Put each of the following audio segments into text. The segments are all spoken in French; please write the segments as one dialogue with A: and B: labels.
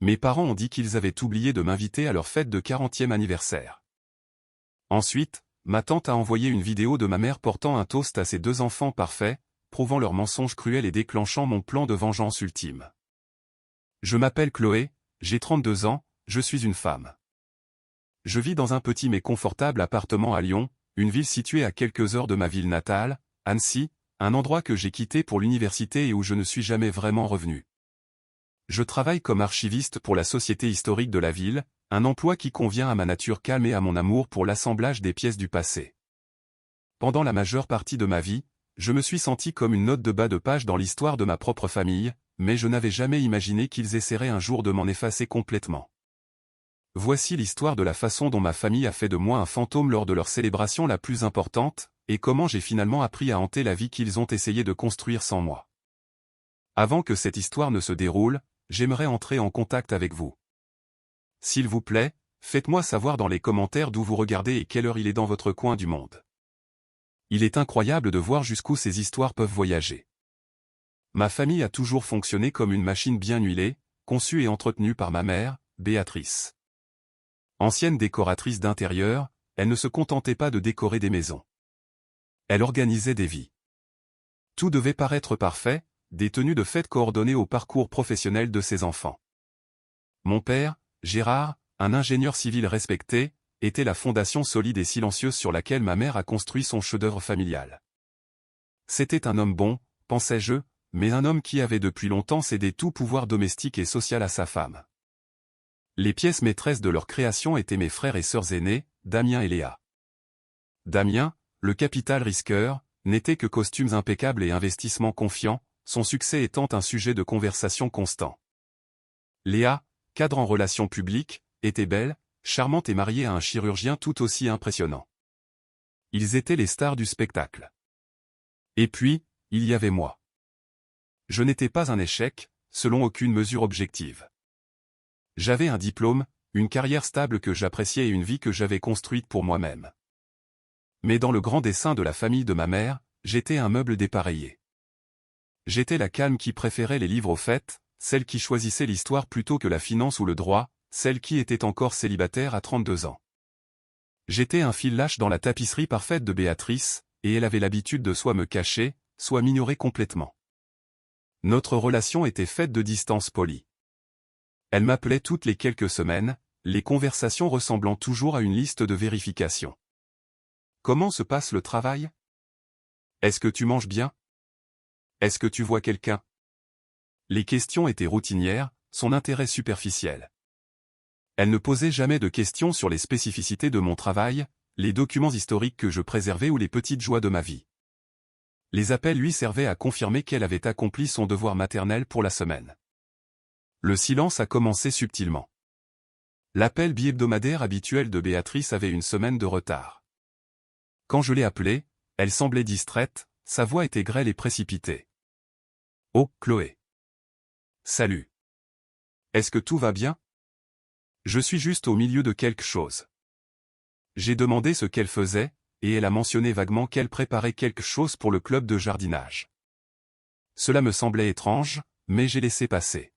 A: Mes parents ont dit qu'ils avaient oublié de m'inviter à leur fête de 40e anniversaire. Ensuite, ma tante a envoyé une vidéo de ma mère portant un toast à ses 2 enfants parfaits, prouvant leur mensonge cruel et déclenchant mon plan de vengeance ultime. Je m'appelle Chloé, j'ai 32 ans, je suis une femme. Je vis dans un petit mais confortable appartement à Lyon, une ville située à quelques heures de ma ville natale, Annecy, un endroit que j'ai quitté pour l'université et où je ne suis jamais vraiment revenu. Je travaille comme archiviste pour la Société historique de la ville, un emploi qui convient à ma nature calme et à mon amour pour l'assemblage des pièces du passé. Pendant la majeure partie de ma vie, je me suis senti comme une note de bas de page dans l'histoire de ma propre famille, mais je n'avais jamais imaginé qu'ils essaieraient un jour de m'en effacer complètement. Voici l'histoire de la façon dont ma famille a fait de moi un fantôme lors de leur célébration la plus importante, et comment j'ai finalement appris à hanter la vie qu'ils ont essayé de construire sans moi. Avant que cette histoire ne se déroule, j'aimerais entrer en contact avec vous. S'il vous plaît, faites-moi savoir dans les commentaires d'où vous regardez et quelle heure il est dans votre coin du monde. Il est incroyable de voir jusqu'où ces histoires peuvent voyager. Ma famille a toujours fonctionné comme une machine bien huilée, conçue et entretenue par ma mère, Béatrice. Ancienne décoratrice d'intérieur, elle ne se contentait pas de décorer des maisons. Elle organisait des vies. Tout devait paraître parfait, des tenues de fête coordonnées au parcours professionnel de ses enfants. Mon père, Gérard, un ingénieur civil respecté, était la fondation solide et silencieuse sur laquelle ma mère a construit son chef-d'œuvre familial. C'était un homme bon, pensais-je, mais un homme qui avait depuis longtemps cédé tout pouvoir domestique et social à sa femme. Les pièces maîtresses de leur création étaient mes frères et sœurs aînés, Damien et Léa. Damien, le capital risqueur, n'était que costumes impeccables et investissements confiants, son succès étant un sujet de conversation constant. Léa, cadre en relations publiques, était belle, charmante et mariée à un chirurgien tout aussi impressionnant. Ils étaient les stars du spectacle. Et puis, il y avait moi. Je n'étais pas un échec, selon aucune mesure objective. J'avais un diplôme, une carrière stable que j'appréciais et une vie que j'avais construite pour moi-même. Mais dans le grand dessein de la famille de ma mère, j'étais un meuble dépareillé. J'étais la calme qui préférait les livres aux fêtes, celle qui choisissait l'histoire plutôt que la finance ou le droit, celle qui était encore célibataire à 32 ans. J'étais un fil lâche dans la tapisserie parfaite de Béatrice, et elle avait l'habitude de soit me cacher, soit m'ignorer complètement. Notre relation était faite de distances polies. Elle m'appelait toutes les quelques semaines, les conversations ressemblant toujours à une liste de vérification. Comment se passe le travail? Est-ce que tu manges bien? Est-ce que tu vois quelqu'un? Les questions étaient routinières, son intérêt superficiel. Elle ne posait jamais de questions sur les spécificités de mon travail, les documents historiques que je préservais ou les petites joies de ma vie. Les appels lui servaient à confirmer qu'elle avait accompli son devoir maternel pour la semaine. Le silence a commencé subtilement. L'appel bi-hebdomadaire habituel de Béatrice avait une semaine de retard. Quand je l'ai appelée, elle semblait distraite, sa voix était grêle et précipitée. « Oh, Chloé. Salut. Est-ce que tout va bien? Je suis juste au milieu de quelque chose. » J'ai demandé ce qu'elle faisait, et elle a mentionné vaguement qu'elle préparait quelque chose pour le club de jardinage. Cela me semblait étrange, mais j'ai laissé passer.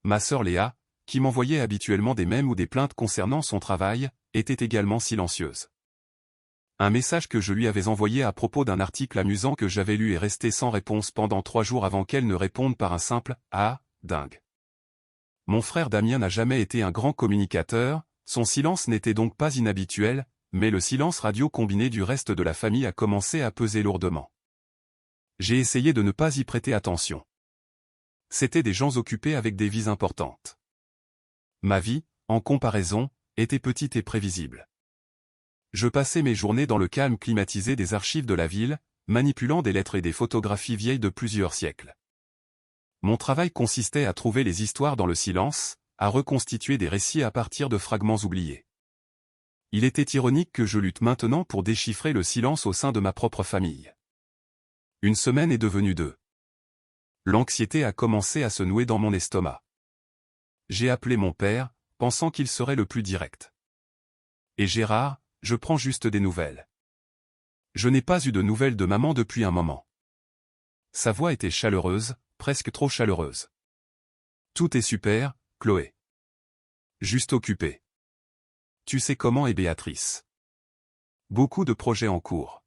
A: Ma sœur Léa, qui m'envoyait habituellement des mèmes ou des plaintes concernant son travail, était également silencieuse. Un message que je lui avais envoyé à propos d'un article amusant que j'avais lu est resté sans réponse pendant 3 jours avant qu'elle ne réponde par un simple « Ah, dingue ». Mon frère Damien n'a jamais été un grand communicateur, son silence n'était donc pas inhabituel, mais le silence radio combiné du reste de la famille a commencé à peser lourdement. J'ai essayé de ne pas y prêter attention. C'étaient des gens occupés avec des vies importantes. Ma vie, en comparaison, était petite et prévisible. Je passais mes journées dans le calme climatisé des archives de la ville, manipulant des lettres et des photographies vieilles de plusieurs siècles. Mon travail consistait à trouver les histoires dans le silence, à reconstituer des récits à partir de fragments oubliés. Il était ironique que je lutte maintenant pour déchiffrer le silence au sein de ma propre famille. Une semaine est devenue 2. L'anxiété a commencé à se nouer dans mon estomac. J'ai appelé mon père, pensant qu'il serait le plus direct. Et Gérard, je prends juste des nouvelles. Je n'ai pas eu de nouvelles de maman depuis un moment. Sa voix était chaleureuse, presque trop chaleureuse. Tout est super, Chloé. Juste occupée. Tu sais comment est Béatrice. Beaucoup de projets en cours.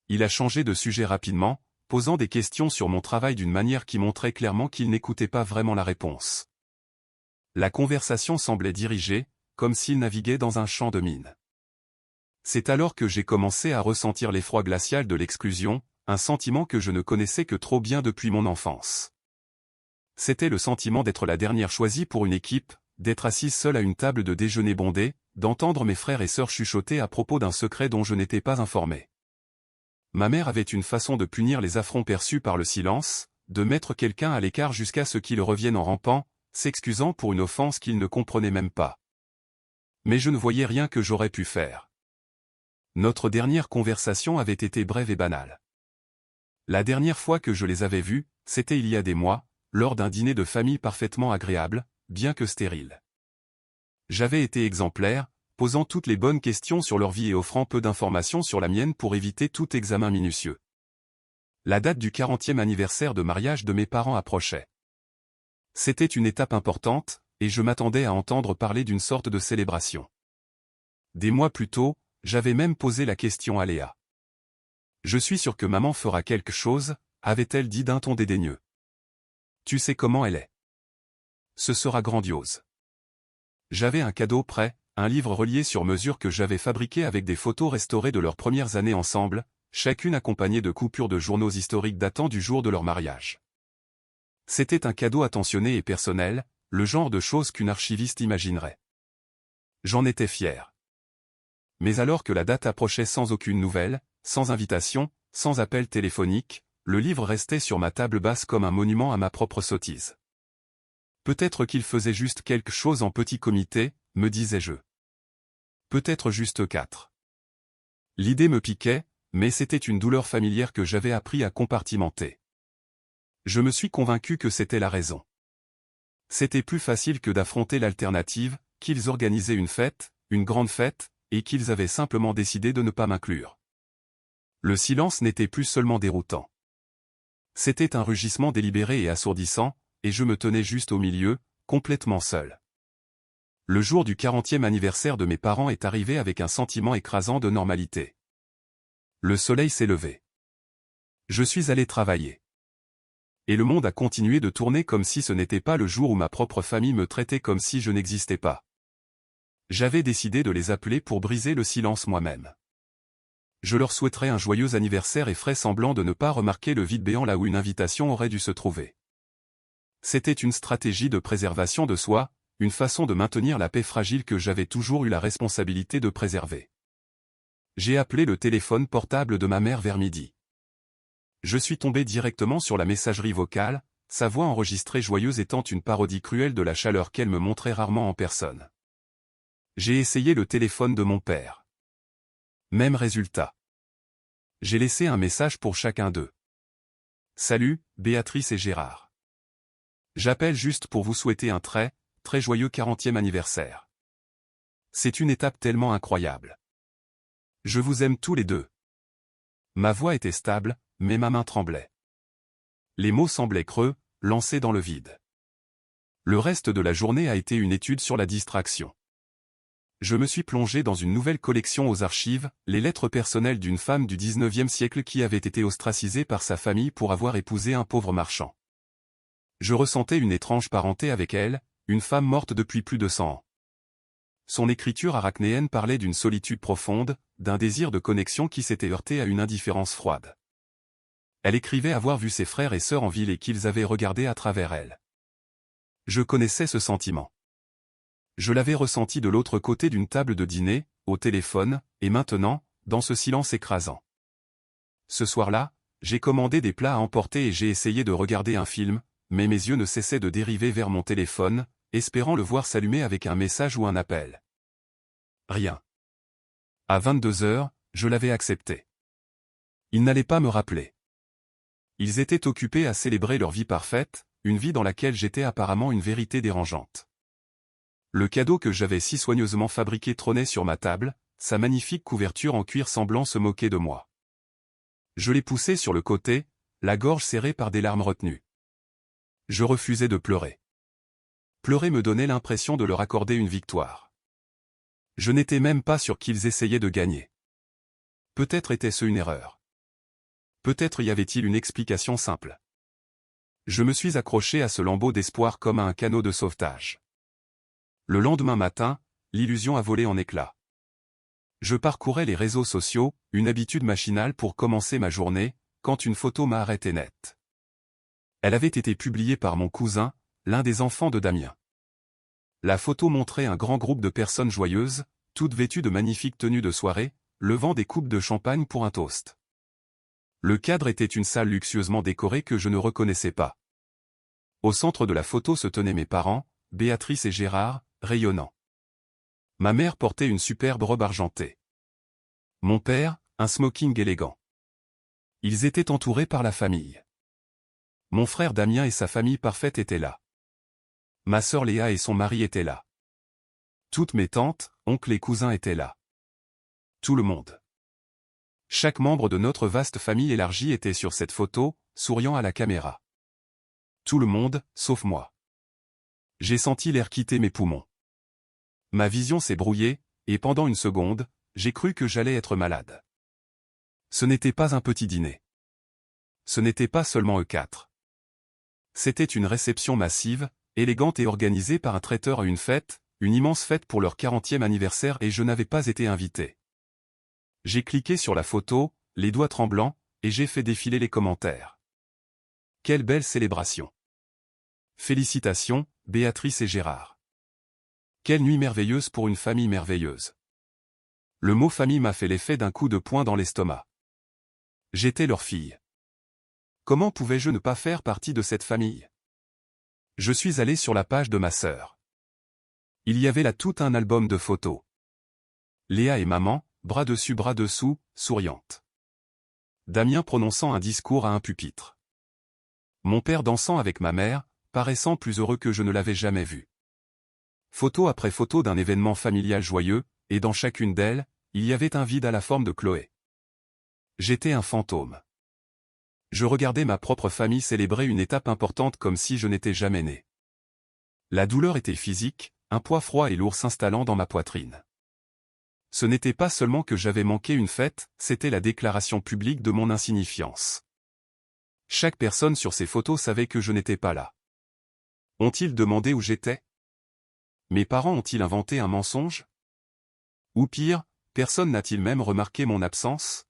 A: Il a changé de sujet rapidement, posant des questions sur mon travail d'une manière qui montrait clairement qu'il n'écoutait pas vraiment la réponse. La conversation semblait dirigée, comme s'il naviguait dans un champ de mine. C'est alors que j'ai commencé à ressentir l'effroi glacial de l'exclusion, un sentiment que je ne connaissais que trop bien depuis mon enfance. C'était le sentiment d'être la dernière choisie pour une équipe, d'être assise seule à une table de déjeuner bondée, d'entendre mes frères et sœurs chuchoter à propos d'un secret dont je n'étais pas informé. Ma mère avait une façon de punir les affronts perçus par le silence, de mettre quelqu'un à l'écart jusqu'à ce qu'il revienne en rampant, s'excusant pour une offense qu'il ne comprenait même pas. Mais je ne voyais rien que j'aurais pu faire. Notre dernière conversation avait été brève et banale. La dernière fois que je les avais vus, c'était il y a des mois, lors d'un dîner de famille parfaitement agréable, bien que stérile. J'avais été exemplaire, posant toutes les bonnes questions sur leur vie et offrant peu d'informations sur la mienne pour éviter tout examen minutieux. La date du 40e anniversaire de mariage de mes parents approchait. C'était une étape importante, et je m'attendais à entendre parler d'une sorte de célébration. Des mois plus tôt, j'avais même posé la question à Léa. Je suis sûr que maman fera quelque chose, avait-elle dit d'un ton dédaigneux. Tu sais comment elle est. Ce sera grandiose. J'avais un cadeau prêt, un livre relié sur mesure que j'avais fabriqué avec des photos restaurées de leurs premières années ensemble, chacune accompagnée de coupures de journaux historiques datant du jour de leur mariage. C'était un cadeau attentionné et personnel, le genre de choses qu'une archiviste imaginerait. J'en étais fier. Mais alors que la date approchait sans aucune nouvelle, sans invitation, sans appel téléphonique, le livre restait sur ma table basse comme un monument à ma propre sottise. Peut-être qu'il faisait juste quelque chose en petit comité, me disais-je. Peut-être juste 4. L'idée me piquait, mais c'était une douleur familière que j'avais appris à compartimenter. Je me suis convaincu que c'était la raison. C'était plus facile que d'affronter l'alternative, qu'ils organisaient une fête, une grande fête, et qu'ils avaient simplement décidé de ne pas m'inclure. Le silence n'était plus seulement déroutant. C'était un rugissement délibéré et assourdissant, et je me tenais juste au milieu, complètement seul. Le jour du 40e anniversaire de mes parents est arrivé avec un sentiment écrasant de normalité. Le soleil s'est levé. Je suis allé travailler. Et le monde a continué de tourner comme si ce n'était pas le jour où ma propre famille me traitait comme si je n'existais pas. J'avais décidé de les appeler pour briser le silence moi-même. Je leur souhaiterais un joyeux anniversaire et ferais semblant de ne pas remarquer le vide béant là où une invitation aurait dû se trouver. C'était une stratégie de préservation de soi, une façon de maintenir la paix fragile que j'avais toujours eu la responsabilité de préserver. J'ai appelé le téléphone portable de ma mère vers midi. Je suis tombé directement sur la messagerie vocale, sa voix enregistrée joyeuse étant une parodie cruelle de la chaleur qu'elle me montrait rarement en personne. J'ai essayé le téléphone de mon père. Même résultat. J'ai laissé un message pour chacun d'eux. Salut, Béatrice et Gérard. J'appelle juste pour vous souhaiter un très joyeux 40e anniversaire. C'est une étape tellement incroyable. Je vous aime tous les deux. Ma voix était stable, mais ma main tremblait. Les mots semblaient creux, lancés dans le vide. Le reste de la journée a été une étude sur la distraction. Je me suis plongé dans une nouvelle collection aux archives, les lettres personnelles d'une femme du 19e siècle qui avait été ostracisée par sa famille pour avoir épousé un pauvre marchand. Je ressentais une étrange parenté avec elle, une femme morte depuis plus de 100 ans. Son écriture arachnéenne parlait d'une solitude profonde, d'un désir de connexion qui s'était heurté à une indifférence froide. Elle écrivait avoir vu ses frères et sœurs en ville et qu'ils avaient regardé à travers elle. Je connaissais ce sentiment. Je l'avais ressenti de l'autre côté d'une table de dîner, au téléphone, et maintenant, dans ce silence écrasant. Ce soir-là, j'ai commandé des plats à emporter et j'ai essayé de regarder un film, mais mes yeux ne cessaient de dériver vers mon téléphone, espérant le voir s'allumer avec un message ou un appel. Rien. À 22 heures, je l'avais accepté. Ils n'allaient pas me rappeler. Ils étaient occupés à célébrer leur vie parfaite, une vie dans laquelle j'étais apparemment une vérité dérangeante. Le cadeau que j'avais si soigneusement fabriqué trônait sur ma table, sa magnifique couverture en cuir semblant se moquer de moi. Je l'ai poussé sur le côté, la gorge serrée par des larmes retenues. Je refusais de pleurer. Pleurer me donnait l'impression de leur accorder une victoire. Je n'étais même pas sûr qu'ils essayaient de gagner. Peut-être était-ce une erreur. Peut-être y avait-il une explication simple. Je me suis accroché à ce lambeau d'espoir comme à un canot de sauvetage. Le lendemain matin, l'illusion a volé en éclats. Je parcourais les réseaux sociaux, une habitude machinale pour commencer ma journée, quand une photo m'a arrêté net. Elle avait été publiée par mon cousin, l'un des enfants de Damien. La photo montrait un grand groupe de personnes joyeuses, toutes vêtues de magnifiques tenues de soirée, levant des coupes de champagne pour un toast. Le cadre était une salle luxueusement décorée que je ne reconnaissais pas. Au centre de la photo se tenaient mes parents, Béatrice et Gérard, rayonnants. Ma mère portait une superbe robe argentée. Mon père, un smoking élégant. Ils étaient entourés par la famille. Mon frère Damien et sa famille parfaite étaient là. Ma sœur Léa et son mari étaient là. Toutes mes tantes, oncles et cousins étaient là. Tout le monde. Chaque membre de notre vaste famille élargie était sur cette photo, souriant à la caméra. Tout le monde, sauf moi. J'ai senti l'air quitter mes poumons. Ma vision s'est brouillée, et pendant une seconde, j'ai cru que j'allais être malade. Ce n'était pas un petit dîner. Ce n'était pas seulement eux quatre. C'était une réception massive, élégante et organisée par un traiteur à une fête, une immense fête pour leur 40e anniversaire et je n'avais pas été invité. J'ai cliqué sur la photo, les doigts tremblants, et j'ai fait défiler les commentaires. Quelle belle célébration! Félicitations, Béatrice et Gérard. Quelle nuit merveilleuse pour une famille merveilleuse. Le mot famille m'a fait l'effet d'un coup de poing dans l'estomac. J'étais leur fille. Comment pouvais-je ne pas faire partie de cette famille? Je suis allé sur la page de ma sœur. Il y avait là tout un album de photos. Léa et maman, bras dessus bras dessous, souriantes. Damien prononçant un discours à un pupitre. Mon père dansant avec ma mère, paraissant plus heureux que je ne l'avais jamais vu. Photo après photo d'un événement familial joyeux, et dans chacune d'elles, il y avait un vide à la forme de Chloé. J'étais un fantôme. Je regardais ma propre famille célébrer une étape importante comme si je n'étais jamais né. La douleur était physique, un poids froid et lourd s'installant dans ma poitrine. Ce n'était pas seulement que j'avais manqué une fête, c'était la déclaration publique de mon insignifiance. Chaque personne sur ces photos savait que je n'étais pas là. Ont-ils demandé où j'étais? Mes parents ont-ils inventé un mensonge? Ou pire, personne n'a-t-il même remarqué mon absence?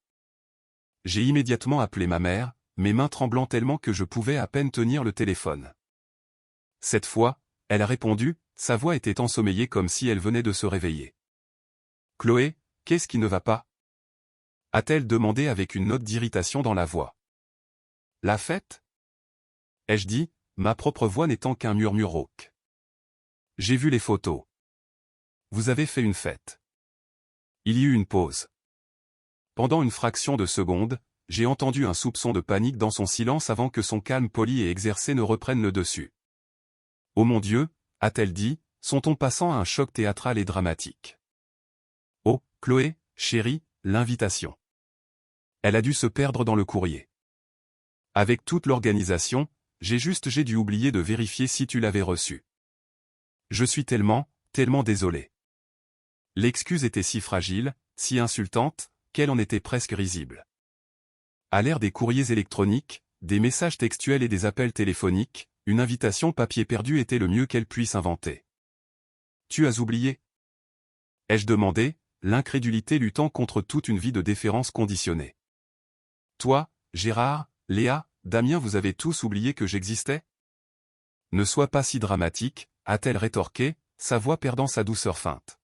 A: J'ai immédiatement appelé ma mère, mes mains tremblant tellement que je pouvais à peine tenir le téléphone. Cette fois, elle a répondu, sa voix était ensommeillée comme si elle venait de se réveiller. Chloé, qu'est-ce qui ne va pas? A-t-elle demandé avec une note d'irritation dans la voix. La fête? Ai-je dit, ma propre voix n'étant qu'un murmure rauque. J'ai vu les photos. Vous avez fait une fête. Il y eut une pause. Pendant une fraction de seconde, j'ai entendu un soupçon de panique dans son silence avant que son calme poli et exercé ne reprenne le dessus. Oh mon Dieu, a-t-elle dit, son ton passant à un choc théâtral et dramatique. Oh, Chloé, chérie, l'invitation. Elle a dû se perdre dans le courrier. Avec toute l'organisation, j'ai dû oublier de vérifier si tu l'avais reçue. Je suis tellement désolé. L'excuse était si fragile, si insultante, qu'elle en était presque risible. À l'ère des courriers électroniques, des messages textuels et des appels téléphoniques, une invitation papier perdu était le mieux qu'elle puisse inventer. Tu as oublié? Ai-je demandé, l'incrédulité luttant contre toute une vie de déférence conditionnée. Toi, Gérard, Léa, Damien, vous avez tous oublié que j'existais? Ne sois pas si dramatique, a-t-elle rétorqué, sa voix perdant sa douceur feinte.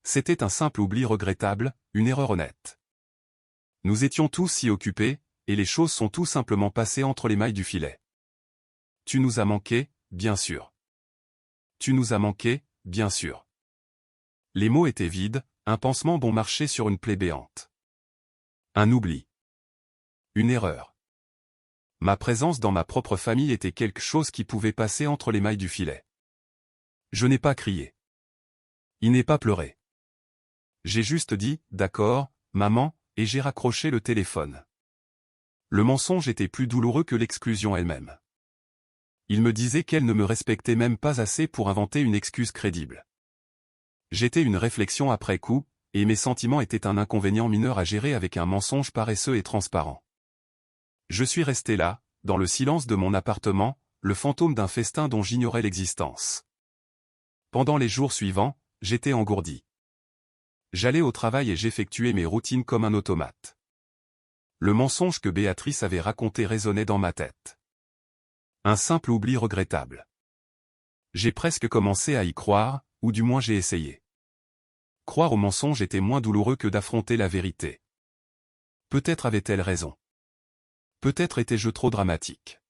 A: C'était un simple oubli regrettable, une erreur honnête. Nous étions tous si occupés, et les choses sont tout simplement passées entre les mailles du filet. Tu nous as manqué, bien sûr. Tu nous as manqué, bien sûr. Les mots étaient vides, un pansement bon marché sur une plaie béante. Un oubli. Une erreur. Ma présence dans ma propre famille était quelque chose qui pouvait passer entre les mailles du filet. Je n'ai pas crié. Il n'est pas pleuré. J'ai juste dit, d'accord, maman, et j'ai raccroché le téléphone. Le mensonge était plus douloureux que l'exclusion elle-même. Il me disait qu'elle ne me respectait même pas assez pour inventer une excuse crédible. J'étais une réflexion après coup, et mes sentiments étaient un inconvénient mineur à gérer avec un mensonge paresseux et transparent. Je suis resté là, dans le silence de mon appartement, le fantôme d'un festin dont j'ignorais l'existence. Pendant les jours suivants, j'étais engourdi. J'allais au travail et j'effectuais mes routines comme un automate. Le mensonge que Béatrice avait raconté résonnait dans ma tête. Un simple oubli regrettable. J'ai presque commencé à y croire, ou du moins j'ai essayé. Croire au mensonge était moins douloureux que d'affronter la vérité. Peut-être avait-elle raison. Peut-être étais-je trop dramatique.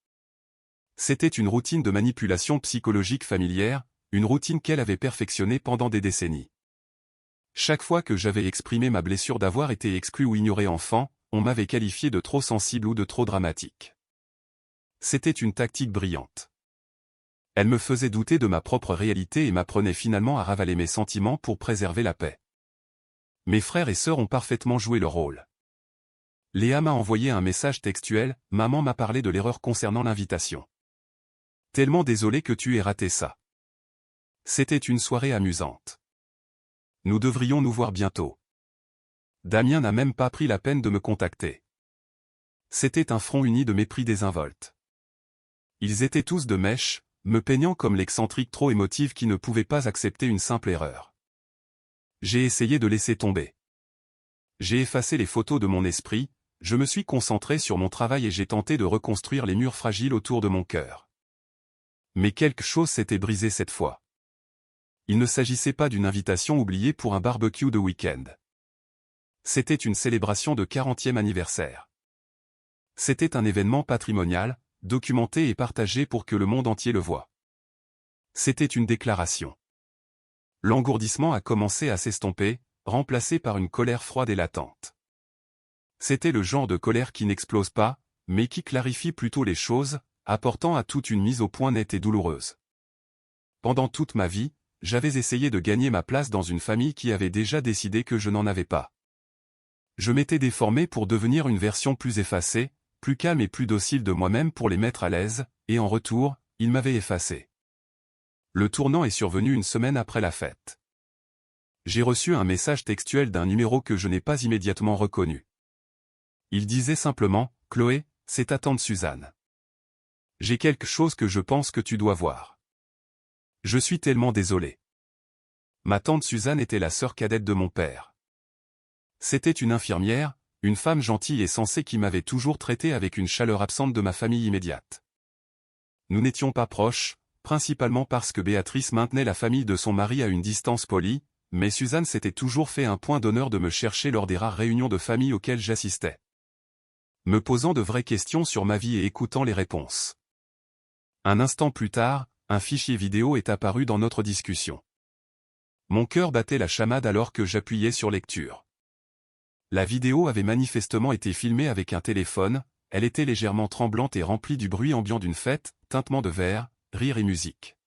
A: C'était une routine de manipulation psychologique familière, une routine qu'elle avait perfectionnée pendant des décennies. Chaque fois que j'avais exprimé ma blessure d'avoir été exclu ou ignoré enfant, on m'avait qualifié de trop sensible ou de trop dramatique. C'était une tactique brillante. Elle me faisait douter de ma propre réalité et m'apprenait finalement à ravaler mes sentiments pour préserver la paix. Mes frères et sœurs ont parfaitement joué leur rôle. Léa m'a envoyé un message textuel, « Maman m'a parlé de l'erreur concernant l'invitation. Tellement désolé que tu aies raté ça. C'était une soirée amusante. Nous devrions nous voir bientôt. » Damien n'a même pas pris la peine de me contacter. C'était un front uni de mépris désinvolte. Ils étaient tous de mèche, me peignant comme l'excentrique trop émotive qui ne pouvait pas accepter une simple erreur. J'ai essayé de laisser tomber. J'ai effacé les photos de mon esprit, je me suis concentré sur mon travail et j'ai tenté de reconstruire les murs fragiles autour de mon cœur. Mais quelque chose s'était brisé cette fois. Il ne s'agissait pas d'une invitation oubliée pour un barbecue de week-end. C'était une célébration de 40e anniversaire. C'était un événement patrimonial, documenté et partagé pour que le monde entier le voie. C'était une déclaration. L'engourdissement a commencé à s'estomper, remplacé par une colère froide et latente. C'était le genre de colère qui n'explose pas, mais qui clarifie plutôt les choses, apportant à toute une mise au point nette et douloureuse. Pendant toute ma vie, j'avais essayé de gagner ma place dans une famille qui avait déjà décidé que je n'en avais pas. Je m'étais déformé pour devenir une version plus effacée, plus calme et plus docile de moi-même pour les mettre à l'aise, et en retour, ils m'avaient effacé. Le tournant est survenu une semaine après la fête. J'ai reçu un message textuel d'un numéro que je n'ai pas immédiatement reconnu. Il disait simplement, « Chloé, c'est ta tante Suzanne. J'ai quelque chose que je pense que tu dois voir. Je suis tellement désolé. » Ma tante Suzanne était la sœur cadette de mon père. C'était une infirmière, une femme gentille et sensée qui m'avait toujours traité avec une chaleur absente de ma famille immédiate. Nous n'étions pas proches, principalement parce que Béatrice maintenait la famille de son mari à une distance polie, mais Suzanne s'était toujours fait un point d'honneur de me chercher lors des rares réunions de famille auxquelles j'assistais. Me posant de vraies questions sur ma vie et écoutant les réponses. Un instant plus tard, un fichier vidéo est apparu dans notre discussion. Mon cœur battait la chamade alors que j'appuyais sur lecture. La vidéo avait manifestement été filmée avec un téléphone, elle était légèrement tremblante et remplie du bruit ambiant d'une fête, tintement de verre, rire et musique.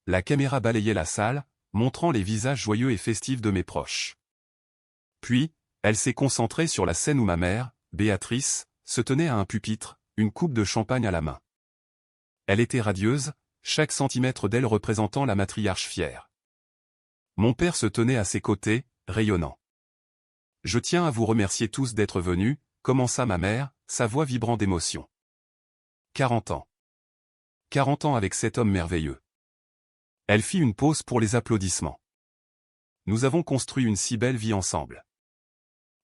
A: La caméra balayait la salle, montrant les visages joyeux et festifs de mes proches. Puis, elle s'est concentrée sur la scène où ma mère, Béatrice, se tenait à un pupitre, une coupe de champagne à la main. Elle était radieuse, chaque centimètre d'elle représentant la matriarche fière. Mon père se tenait à ses côtés, rayonnant. « Je tiens à vous remercier tous d'être venus », commença ma mère, sa voix vibrant d'émotion. 40 ans. 40 ans avec cet homme merveilleux. Elle fit une pause pour les applaudissements. Nous avons construit une si belle vie ensemble.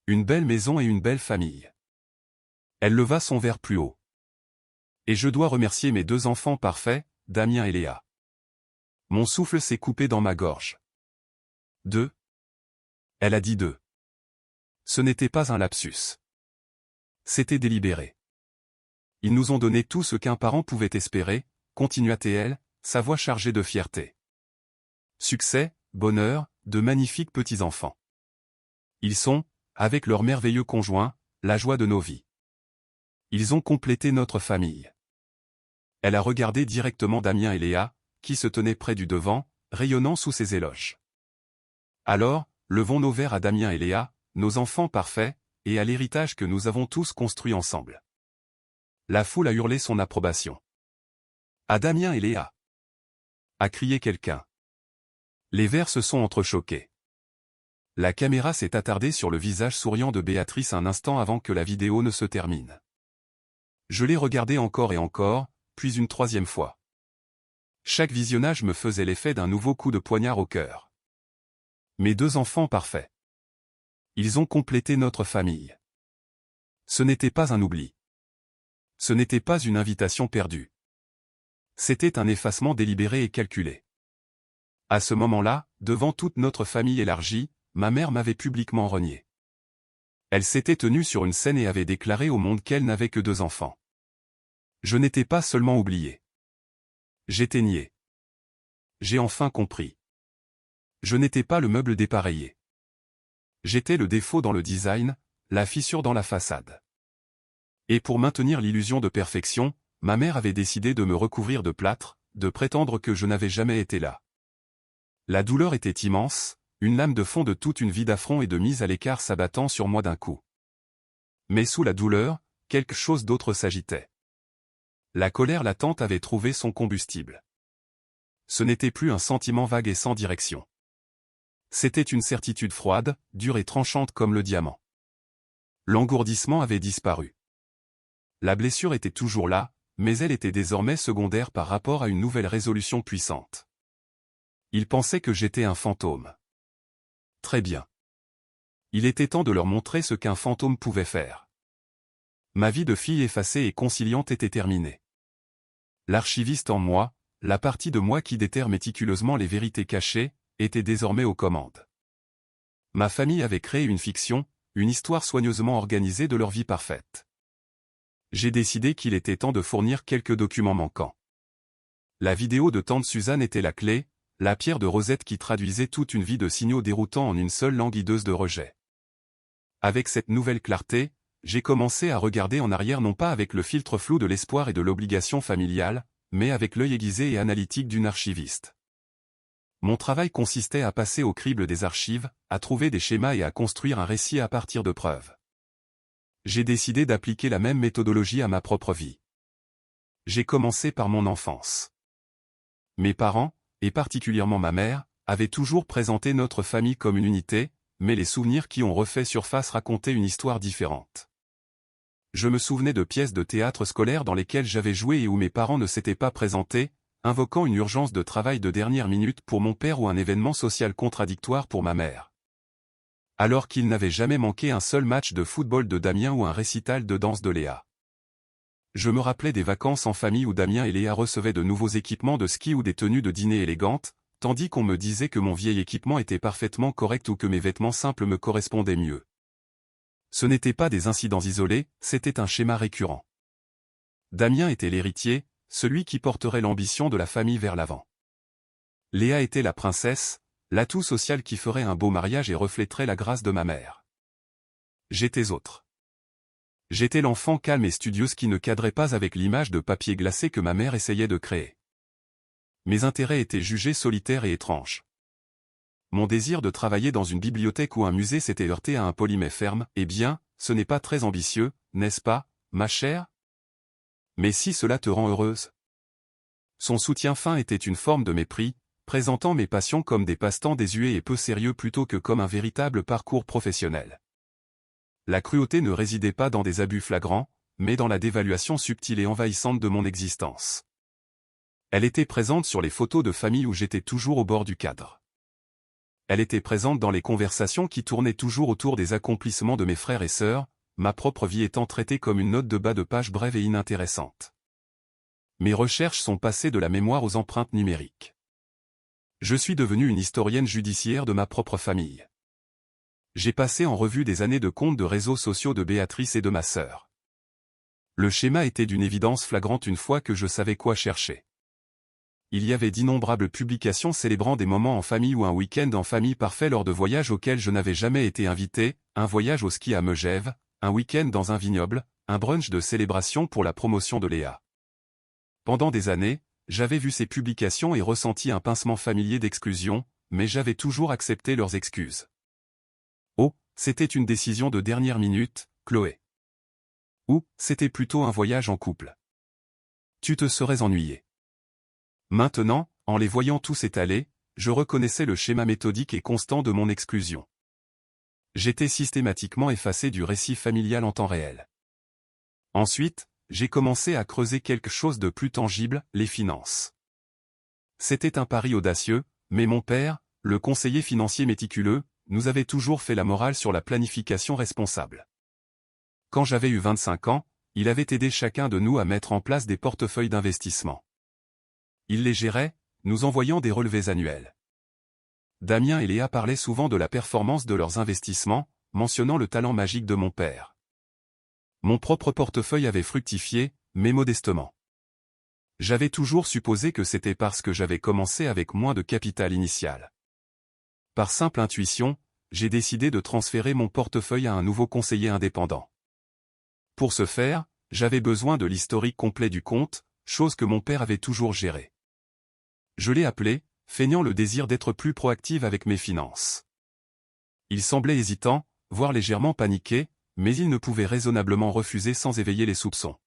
A: Une belle maison et une belle famille. Elle leva son verre plus haut. Et je dois remercier mes deux enfants parfaits, Damien et Léa. Mon souffle s'est coupé dans ma gorge. 2. Elle a dit 2. Ce n'était pas un lapsus. C'était délibéré. Ils nous ont donné tout ce qu'un parent pouvait espérer, continua-t-elle, sa voix chargée de fierté. Succès, bonheur, de magnifiques petits-enfants. Ils sont, avec leur merveilleux conjoint, la joie de nos vies. Ils ont complété notre famille. Elle a regardé directement Damien et Léa, qui se tenaient près du devant, rayonnant sous ses éloges. Alors, levons nos verres à Damien et Léa, nos enfants parfaits, et à l'héritage que nous avons tous construit ensemble. La foule a hurlé son approbation. À Damien et Léa, a crié quelqu'un. Les verres se sont entrechoqués. La caméra s'est attardée sur le visage souriant de Béatrice un instant avant que la vidéo ne se termine. Je l'ai regardé encore et encore, puis une troisième fois. Chaque visionnage me faisait l'effet d'un nouveau coup de poignard au cœur. Mes deux enfants parfaits. Ils ont complété notre famille. Ce n'était pas un oubli. Ce n'était pas une invitation perdue. C'était un effacement délibéré et calculé. À ce moment-là, devant toute notre famille élargie, ma mère m'avait publiquement renié. Elle s'était tenue sur une scène et avait déclaré au monde qu'elle n'avait que 2 enfants. Je n'étais pas seulement oublié. J'étais nié. J'ai enfin compris. Je n'étais pas le meuble dépareillé. J'étais le défaut dans le design, la fissure dans la façade. Et pour maintenir l'illusion de perfection, ma mère avait décidé de me recouvrir de plâtre, de prétendre que je n'avais jamais été là. La douleur était immense, une lame de fond de toute une vie d'affront et de mise à l'écart s'abattant sur moi d'un coup. Mais sous la douleur, quelque chose d'autre s'agitait. La colère latente avait trouvé son combustible. Ce n'était plus un sentiment vague et sans direction. C'était une certitude froide, dure et tranchante comme le diamant. L'engourdissement avait disparu. La blessure était toujours là, mais elle était désormais secondaire par rapport à une nouvelle résolution puissante. Ils pensaient que j'étais un fantôme. Très bien. Il était temps de leur montrer ce qu'un fantôme pouvait faire. Ma vie de fille effacée et conciliante était terminée. L'archiviste en moi, la partie de moi qui déterre méticuleusement les vérités cachées, était désormais aux commandes. Ma famille avait créé une fiction, une histoire soigneusement organisée de leur vie parfaite. J'ai décidé qu'il était temps de fournir quelques documents manquants. La vidéo de tante Suzanne était la clé, la pierre de Rosette qui traduisait toute une vie de signaux déroutants en une seule languideuse de rejet. Avec cette nouvelle clarté, j'ai commencé à regarder en arrière non pas avec le filtre flou de l'espoir et de l'obligation familiale, mais avec l'œil aiguisé et analytique d'une archiviste. Mon travail consistait à passer au crible des archives, à trouver des schémas et à construire un récit à partir de preuves. J'ai décidé d'appliquer la même méthodologie à ma propre vie. J'ai commencé par mon enfance. Mes parents, et particulièrement ma mère, avaient toujours présenté notre famille comme une unité, mais les souvenirs qui ont refait surface racontaient une histoire différente. Je me souvenais de pièces de théâtre scolaire dans lesquelles j'avais joué et où mes parents ne s'étaient pas présentés, invoquant une urgence de travail de dernière minute pour mon père ou un événement social contradictoire pour ma mère. Alors qu'ils n'avaient jamais manqué un seul match de football de Damien ou un récital de danse de Léa. Je me rappelais des vacances en famille où Damien et Léa recevaient de nouveaux équipements de ski ou des tenues de dîner élégantes, tandis qu'on me disait que mon vieil équipement était parfaitement correct ou que mes vêtements simples me correspondaient mieux. Ce n'étaient pas des incidents isolés, c'était un schéma récurrent. Damien était l'héritier, celui qui porterait l'ambition de la famille vers l'avant. Léa était la princesse, l'atout social qui ferait un beau mariage et reflèterait la grâce de ma mère. J'étais autre. J'étais l'enfant calme et studieuse qui ne cadrait pas avec l'image de papier glacé que ma mère essayait de créer. Mes intérêts étaient jugés solitaires et étranges. Mon désir de travailler dans une bibliothèque ou un musée s'était heurté à un polymet ferme. Eh bien, ce n'est pas très ambitieux, n'est-ce pas, ma chère? Mais si cela te rend heureuse. Son soutien fin était une forme de mépris, présentant mes passions comme des passe-temps désuets et peu sérieux plutôt que comme un véritable parcours professionnel. La cruauté ne résidait pas dans des abus flagrants, mais dans la dévaluation subtile et envahissante de mon existence. Elle était présente sur les photos de famille où j'étais toujours au bord du cadre. Elle était présente dans les conversations qui tournaient toujours autour des accomplissements de mes frères et sœurs, ma propre vie étant traitée comme une note de bas de page brève et inintéressante. Mes recherches sont passées de la mémoire aux empreintes numériques. Je suis devenue une historienne judiciaire de ma propre famille. J'ai passé en revue des années de comptes de réseaux sociaux de Béatrice et de ma sœur. Le schéma était d'une évidence flagrante une fois que je savais quoi chercher. Il y avait d'innombrables publications célébrant des moments en famille ou un week-end en famille parfait lors de voyages auxquels je n'avais jamais été invité, un voyage au ski à Megève, un week-end dans un vignoble, un brunch de célébration pour la promotion de Léa. Pendant des années, j'avais vu ces publications et ressenti un pincement familier d'exclusion, mais j'avais toujours accepté leurs excuses. Oh, c'était une décision de dernière minute, Chloé. Ou, c'était plutôt un voyage en couple. Tu te serais ennuyé. Maintenant, en les voyant tous étalés, je reconnaissais le schéma méthodique et constant de mon exclusion. J'étais systématiquement effacé du récit familial en temps réel. Ensuite, j'ai commencé à creuser quelque chose de plus tangible, les finances. C'était un pari audacieux, mais mon père, le conseiller financier méticuleux, nous avait toujours fait la morale sur la planification responsable. Quand j'avais eu 25 ans, il avait aidé chacun de nous à mettre en place des portefeuilles d'investissement. Il les gérait, nous envoyant des relevés annuels. Damien et Léa parlaient souvent de la performance de leurs investissements, mentionnant le talent magique de mon père. Mon propre portefeuille avait fructifié, mais modestement. J'avais toujours supposé que c'était parce que j'avais commencé avec moins de capital initial. Par simple intuition, j'ai décidé de transférer mon portefeuille à un nouveau conseiller indépendant. Pour ce faire, j'avais besoin de l'historique complet du compte, chose que mon père avait toujours gérée. Je l'ai appelé, feignant le désir d'être plus proactive avec mes finances. Il semblait hésitant, voire légèrement paniqué, mais il ne pouvait raisonnablement refuser sans éveiller les soupçons.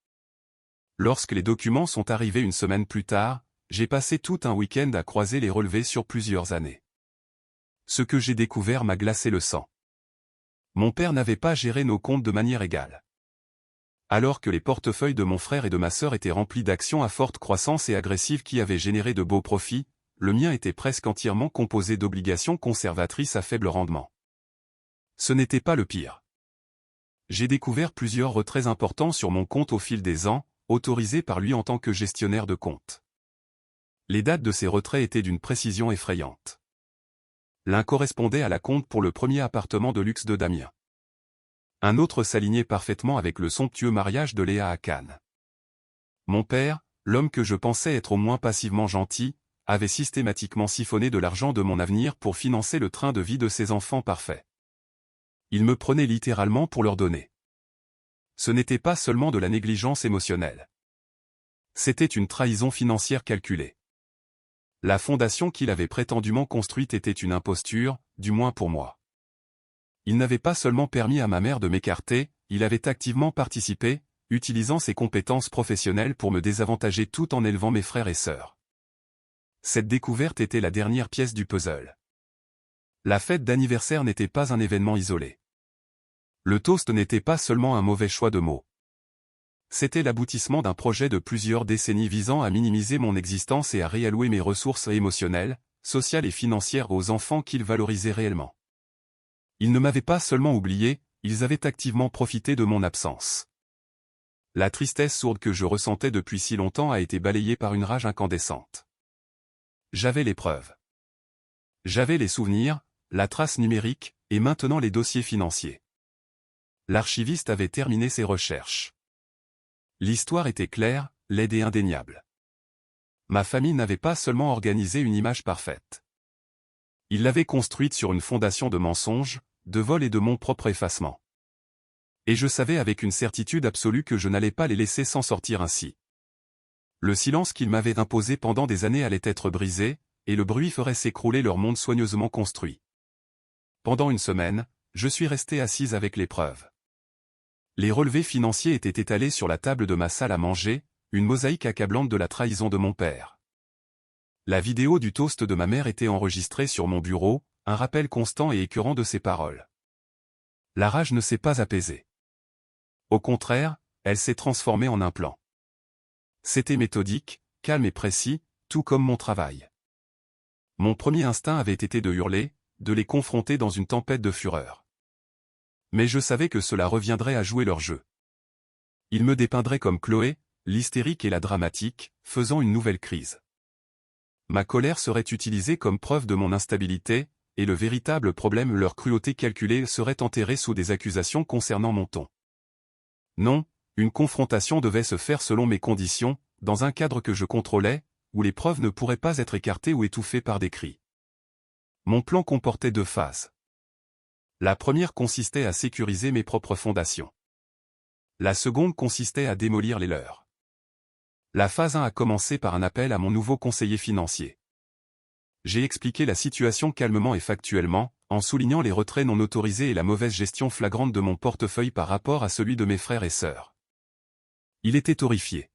A: Lorsque les documents sont arrivés une semaine plus tard, j'ai passé tout un week-end à croiser les relevés sur plusieurs années. Ce que j'ai découvert m'a glacé le sang. Mon père n'avait pas géré nos comptes de manière égale. Alors que les portefeuilles de mon frère et de ma sœur étaient remplis d'actions à forte croissance et agressives qui avaient généré de beaux profits, le mien était presque entièrement composé d'obligations conservatrices à faible rendement. Ce n'était pas le pire. J'ai découvert plusieurs retraits importants sur mon compte au fil des ans, autorisés par lui en tant que gestionnaire de compte. Les dates de ces retraits étaient d'une précision effrayante. L'un correspondait à la compte pour le premier appartement de luxe de Damien. Un autre s'alignait parfaitement avec le somptueux mariage de Léa à Cannes. Mon père, l'homme que je pensais être au moins passivement gentil, avait systématiquement siphonné de l'argent de mon avenir pour financer le train de vie de ses enfants parfaits. Il me prenait littéralement pour leur donner. Ce n'était pas seulement de la négligence émotionnelle. C'était une trahison financière calculée. La fondation qu'il avait prétendument construite était une imposture, du moins pour moi. Il n'avait pas seulement permis à ma mère de m'écarter, il avait activement participé, utilisant ses compétences professionnelles pour me désavantager tout en élevant mes frères et sœurs. Cette découverte était la dernière pièce du puzzle. La fête d'anniversaire n'était pas un événement isolé. Le toast n'était pas seulement un mauvais choix de mots. C'était l'aboutissement d'un projet de plusieurs décennies visant à minimiser mon existence et à réallouer mes ressources émotionnelles, sociales et financières aux enfants qu'ils valorisaient réellement. Ils ne m'avaient pas seulement oublié, ils avaient activement profité de mon absence. La tristesse sourde que je ressentais depuis si longtemps a été balayée par une rage incandescente. J'avais les preuves. J'avais les souvenirs, la trace numérique, et maintenant les dossiers financiers. L'archiviste avait terminé ses recherches. L'histoire était claire, laide et indéniable. Ma famille n'avait pas seulement organisé une image parfaite. Il l'avait construite sur une fondation de mensonges, de vols et de mon propre effacement. Et je savais avec une certitude absolue que je n'allais pas les laisser s'en sortir ainsi. Le silence qu'ils m'avaient imposé pendant des années allait être brisé, et le bruit ferait s'écrouler leur monde soigneusement construit. Pendant une semaine, je suis resté assise avec les preuves. Les relevés financiers étaient étalés sur la table de ma salle à manger, une mosaïque accablante de la trahison de mon père. La vidéo du toast de ma mère était enregistrée sur mon bureau, un rappel constant et écœurant de ses paroles. La rage ne s'est pas apaisée. Au contraire, elle s'est transformée en un plan. C'était méthodique, calme et précis, tout comme mon travail. Mon premier instinct avait été de hurler, de les confronter dans une tempête de fureur. Mais je savais que cela reviendrait à jouer leur jeu. Ils me dépeindraient comme Chloé, l'hystérique et la dramatique, faisant une nouvelle crise. Ma colère serait utilisée comme preuve de mon instabilité, et le véritable problème, leur cruauté calculée, serait enterré sous des accusations concernant mon ton. Non, une confrontation devait se faire selon mes conditions, dans un cadre que je contrôlais, où les preuves ne pourraient pas être écartées ou étouffées par des cris. Mon plan comportait 2 phases. La première consistait à sécuriser mes propres fondations. La seconde consistait à démolir les leurs. La phase 1 a commencé par un appel à mon nouveau conseiller financier. J'ai expliqué la situation calmement et factuellement, en soulignant les retraits non autorisés et la mauvaise gestion flagrante de mon portefeuille par rapport à celui de mes frères et sœurs. Il était horrifié.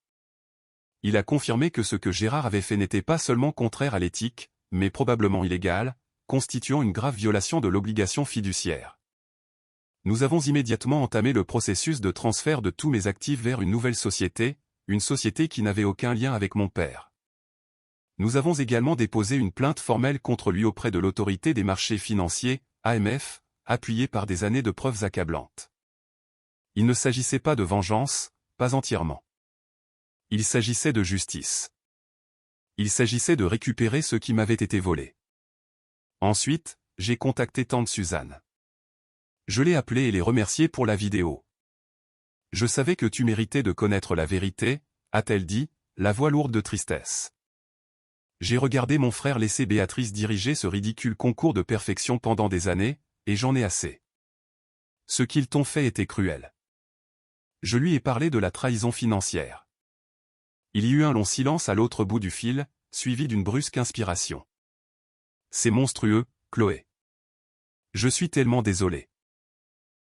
A: Il a confirmé que ce que Gérard avait fait n'était pas seulement contraire à l'éthique, mais probablement illégal, constituant une grave violation de l'obligation fiduciaire. Nous avons immédiatement entamé le processus de transfert de tous mes actifs vers une nouvelle société, une société qui n'avait aucun lien avec mon père. Nous avons également déposé une plainte formelle contre lui auprès de l'autorité des marchés financiers, AMF, appuyée par des années de preuves accablantes. Il ne s'agissait pas de vengeance, pas entièrement. Il s'agissait de justice. Il s'agissait de récupérer ce qui m'avait été volé. Ensuite, j'ai contacté tante Suzanne. Je l'ai appelée et l'ai remerciée pour la vidéo. Je savais que tu méritais de connaître la vérité, a-t-elle dit, la voix lourde de tristesse. J'ai regardé mon frère laisser Béatrice diriger ce ridicule concours de perfection pendant des années, et j'en ai assez. Ce qu'ils t'ont fait était cruel. Je lui ai parlé de la trahison financière. Il y eut un long silence à l'autre bout du fil, suivi d'une brusque inspiration. C'est monstrueux, Chloé. Je suis tellement désolé.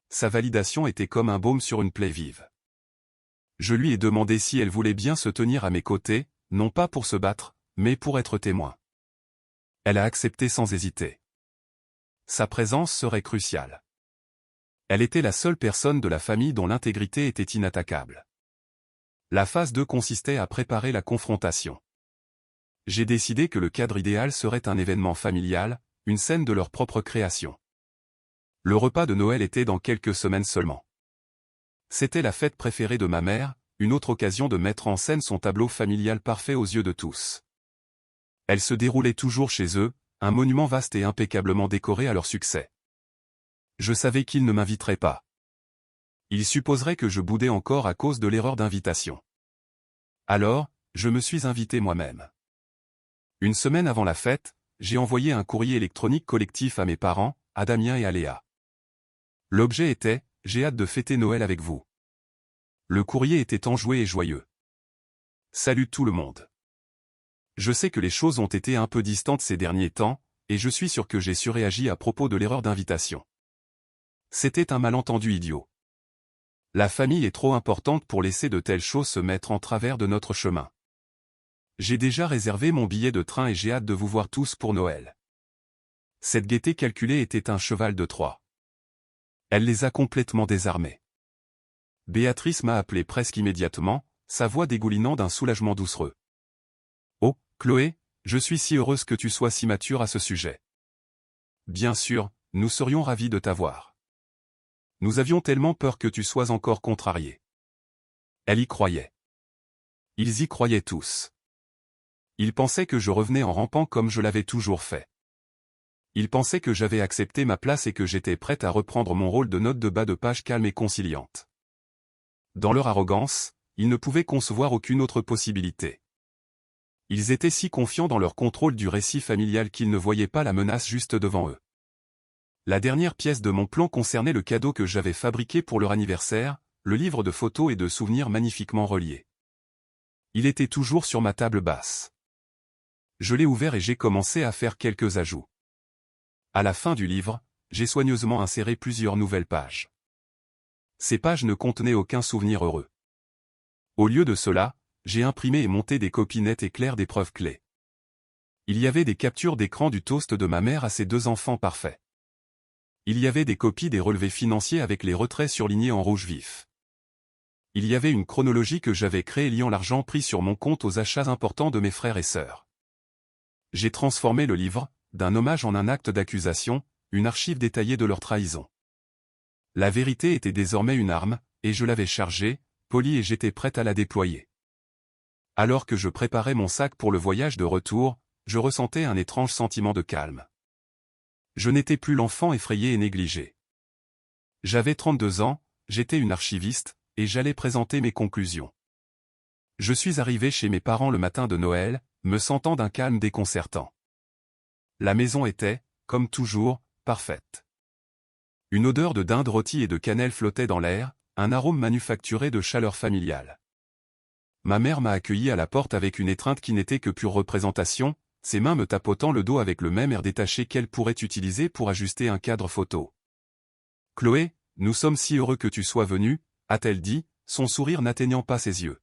A: Sa validation était comme un baume sur une plaie vive. Je lui ai demandé si elle voulait bien se tenir à mes côtés, non pas pour se battre, mais pour être témoin. Elle a accepté sans hésiter. Sa présence serait cruciale. Elle était la seule personne de la famille dont l'intégrité était inattaquable. La phase 2 consistait à préparer la confrontation. J'ai décidé que le cadre idéal serait un événement familial, une scène de leur propre création. Le repas de Noël était dans quelques semaines seulement. C'était la fête préférée de ma mère, une autre occasion de mettre en scène son tableau familial parfait aux yeux de tous. Elle se déroulait toujours chez eux, un monument vaste et impeccablement décoré à leur succès. Je savais qu'ils ne m'inviteraient pas. Ils supposeraient que je boudais encore à cause de l'erreur d'invitation. Alors, je me suis invité moi-même. Une semaine avant la fête, j'ai envoyé un courrier électronique collectif à mes parents, à Damien et à Léa. L'objet était « J'ai hâte de fêter Noël avec vous ». Le courrier était enjoué et joyeux. Salut tout le monde. Je sais que les choses ont été un peu distantes ces derniers temps, et je suis sûr que j'ai surréagi à propos de l'erreur d'invitation. C'était un malentendu idiot. La famille est trop importante pour laisser de telles choses se mettre en travers de notre chemin. J'ai déjà réservé mon billet de train et j'ai hâte de vous voir tous pour Noël. Cette gaieté calculée était un cheval de Troie. Elle les a complètement désarmés. Béatrice m'a appelé presque immédiatement, sa voix dégoulinant d'un soulagement doucereux. Oh, Chloé, je suis si heureuse que tu sois si mature à ce sujet. Bien sûr, nous serions ravis de t'avoir. Nous avions tellement peur que tu sois encore contrariée. Elle y croyait. Ils y croyaient tous. Ils pensaient que je revenais en rampant comme je l'avais toujours fait. Ils pensaient que j'avais accepté ma place et que j'étais prête à reprendre mon rôle de note de bas de page calme et conciliante. Dans leur arrogance, ils ne pouvaient concevoir aucune autre possibilité. Ils étaient si confiants dans leur contrôle du récit familial qu'ils ne voyaient pas la menace juste devant eux. La dernière pièce de mon plan concernait le cadeau que j'avais fabriqué pour leur anniversaire, le livre de photos et de souvenirs magnifiquement reliés. Il était toujours sur ma table basse. Je l'ai ouvert et j'ai commencé à faire quelques ajouts. À la fin du livre, j'ai soigneusement inséré plusieurs nouvelles pages. Ces pages ne contenaient aucun souvenir heureux. Au lieu de cela, j'ai imprimé et monté des copies nettes et claires des preuves clés. Il y avait des captures d'écran du toast de ma mère à ses 2 enfants parfaits. Il y avait des copies des relevés financiers avec les retraits surlignés en rouge vif. Il y avait une chronologie que j'avais créée liant l'argent pris sur mon compte aux achats importants de mes frères et sœurs. J'ai transformé le livre, d'un hommage en un acte d'accusation, une archive détaillée de leur trahison. La vérité était désormais une arme, et je l'avais chargée, polie et j'étais prête à la déployer. Alors que je préparais mon sac pour le voyage de retour, je ressentais un étrange sentiment de calme. Je n'étais plus l'enfant effrayé et négligé. J'avais 32 ans, j'étais une archiviste, et j'allais présenter mes conclusions. Je suis arrivé chez mes parents le matin de Noël, me sentant d'un calme déconcertant. La maison était, comme toujours, parfaite. Une odeur de dinde rôtie et de cannelle flottait dans l'air, un arôme manufacturé de chaleur familiale. Ma mère m'a accueilli à la porte avec une étreinte qui n'était que pure représentation, ses mains me tapotant le dos avec le même air détaché qu'elle pourrait utiliser pour ajuster un cadre photo. « Chloé, nous sommes si heureux que tu sois venue », a-t-elle dit, son sourire n'atteignant pas ses yeux.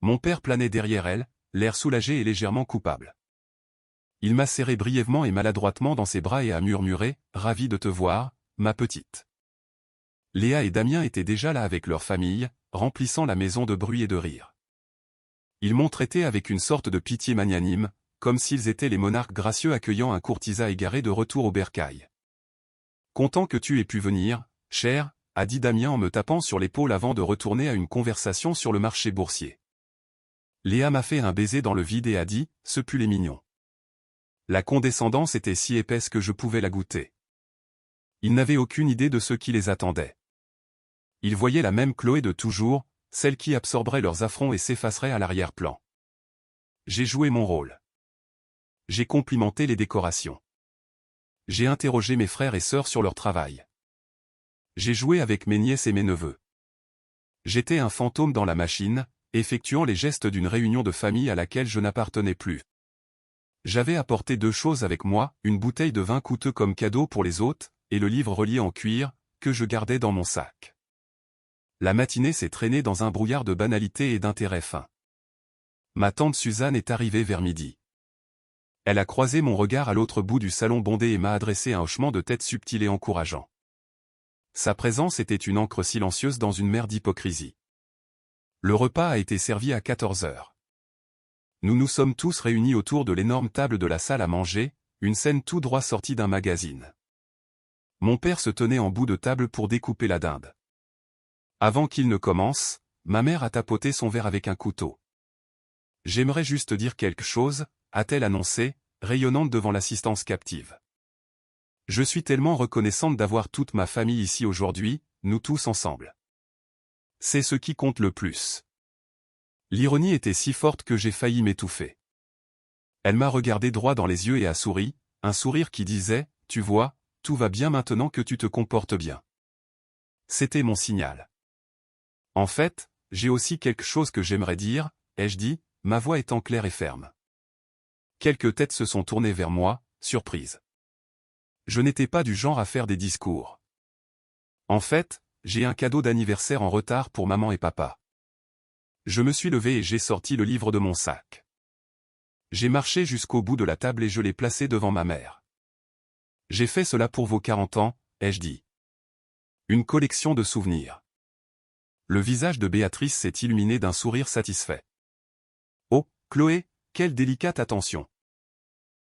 A: Mon père planait derrière elle, l'air soulagé et légèrement coupable. Il m'a serré brièvement et maladroitement dans ses bras et a murmuré « Ravi de te voir, ma petite ». Léa et Damien étaient déjà là avec leur famille, remplissant la maison de bruit et de rire. Ils m'ont traité avec une sorte de pitié magnanime, comme s'ils étaient les monarques gracieux accueillant un courtisan égaré de retour au bercail. « Content que tu aies pu venir, cher », a dit Damien en me tapant sur l'épaule avant de retourner à une conversation sur le marché boursier. Léa m'a fait un baiser dans le vide et a dit « Ce pull est mignon ». La condescendance était si épaisse que je pouvais la goûter. Ils n'avaient aucune idée de ce qui les attendait. Ils voyaient la même Chloé de toujours, celle qui absorberait leurs affronts et s'effacerait à l'arrière-plan. J'ai joué mon rôle. J'ai complimenté les décorations. J'ai interrogé mes frères et sœurs sur leur travail. J'ai joué avec mes nièces et mes neveux. J'étais un fantôme dans la machine, effectuant les gestes d'une réunion de famille à laquelle je n'appartenais plus. J'avais apporté 2 choses avec moi, une bouteille de vin coûteux comme cadeau pour les hôtes, et le livre relié en cuir, que je gardais dans mon sac. La matinée s'est traînée dans un brouillard de banalités et d'intérêts fins. Ma tante Suzanne est arrivée vers midi. Elle a croisé mon regard à l'autre bout du salon bondé et m'a adressé un hochement de tête subtil et encourageant. Sa présence était une encre silencieuse dans une mer d'hypocrisie. Le repas a été servi à 14 heures. Nous nous sommes tous réunis autour de l'énorme table de la salle à manger, une scène tout droit sortie d'un magazine. Mon père se tenait en bout de table pour découper la dinde. Avant qu'il ne commence, ma mère a tapoté son verre avec un couteau. « J'aimerais juste dire quelque chose », a-t-elle annoncé, rayonnante devant l'assistance captive. « Je suis tellement reconnaissante d'avoir toute ma famille ici aujourd'hui, nous tous ensemble. C'est ce qui compte le plus. » L'ironie était si forte que j'ai failli m'étouffer. Elle m'a regardé droit dans les yeux et a souri, un sourire qui disait « Tu vois, tout va bien maintenant que tu te comportes bien. » C'était mon signal. En fait, j'ai aussi quelque chose que j'aimerais dire, ai-je dit, ma voix étant claire et ferme. Quelques têtes se sont tournées vers moi, surprises. Je n'étais pas du genre à faire des discours. En fait, j'ai un cadeau d'anniversaire en retard pour maman et papa. Je me suis levé et j'ai sorti le livre de mon sac. J'ai marché jusqu'au bout de la table et je l'ai placé devant ma mère. J'ai fait cela pour vos 40 ans, ai-je dit. Une collection de souvenirs. Le visage de Béatrice s'est illuminé d'un sourire satisfait. « Oh, Chloé, quelle délicate attention !»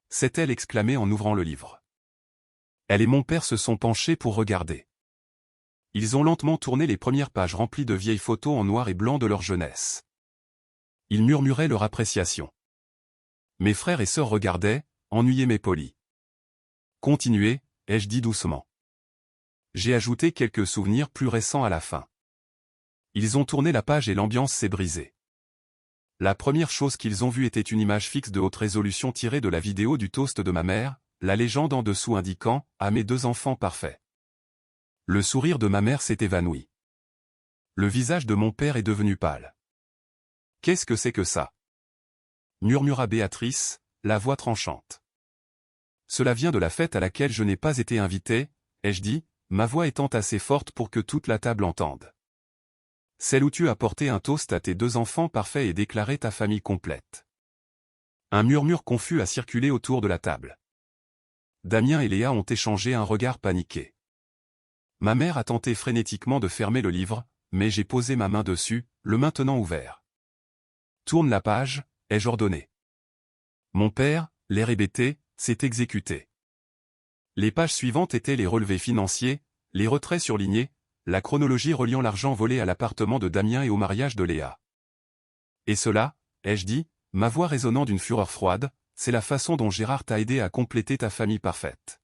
A: s'est-elle exclamée en ouvrant le livre. Elle et mon père se sont penchés pour regarder. Ils ont lentement tourné les premières pages remplies de vieilles photos en noir et blanc de leur jeunesse. Ils murmuraient leur appréciation. Mes frères et sœurs regardaient, ennuyés mais polis. « Continuez, ai-je dit doucement. J'ai ajouté quelques souvenirs plus récents à la fin. Ils ont tourné la page et l'ambiance s'est brisée. La première chose qu'ils ont vue était une image fixe de haute résolution tirée de la vidéo du toast de ma mère, la légende en dessous indiquant « à mes 2 enfants parfaits ». Le sourire de ma mère s'est évanoui. Le visage de mon père est devenu pâle. « Qu'est-ce que c'est que ça ?» murmura Béatrice, la voix tranchante. « Cela vient de la fête à laquelle je n'ai pas été invitée, ai-je dit, ma voix étant assez forte pour que toute la table entende. Celle où tu as porté un toast à tes 2 enfants parfaits et déclaré ta famille complète. » Un murmure confus a circulé autour de la table. Damien et Léa ont échangé un regard paniqué. Ma mère a tenté frénétiquement de fermer le livre, mais j'ai posé ma main dessus, le maintenant ouvert. « Tourne la page », ai-je ordonné. Mon père, l'air hébété, s'est exécuté. Les pages suivantes étaient les relevés financiers, les retraits surlignés, la chronologie reliant l'argent volé à l'appartement de Damien et au mariage de Léa. Et cela, ai-je dit, ma voix résonnant d'une fureur froide, c'est la façon dont Gérard t'a aidé à compléter ta famille parfaite.